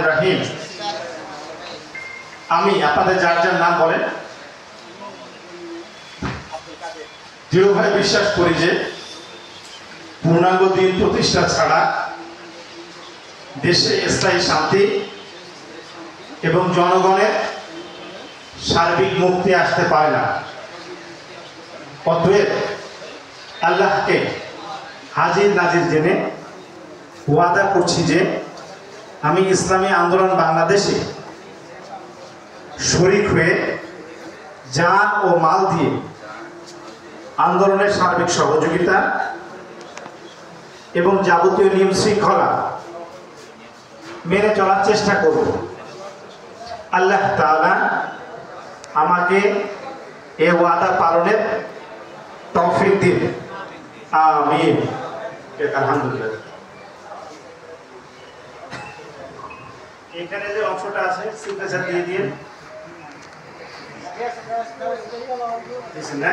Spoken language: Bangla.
রহিম। আমি আপনাদের যার যার নাম বলেন দৃঢ়ভাবে বিশ্বাস করি যে পূর্ণাঙ্গ দিন প্রতিষ্ঠা ছাড়া দেশে স্থায়ী শান্তি এবং জনগণের সার্বিক মুক্তি আসতে পারে না। অতএব আল্লাহকে হাজির নাজির জেনে ওয়াদা করছি যে আমি ইসলামী আন্দোলন বাংলাদেশে শরীক হয়ে জান ও মাল দিয়ে আন্দোলনের সার্বিক সহযোগিতা এবং যাবতীয় নিয়ম শৃঙ্খলা মেনে চলার চেষ্টা করব। আল্লাহ তাআলা আমাকে এ ওয়াদা পালনের তৌফিক দিন, আমিন। আলহামদুলিল্লাহ। এখানে যে অংশটা আছে সিগনেচার দিয়ে দিন, না?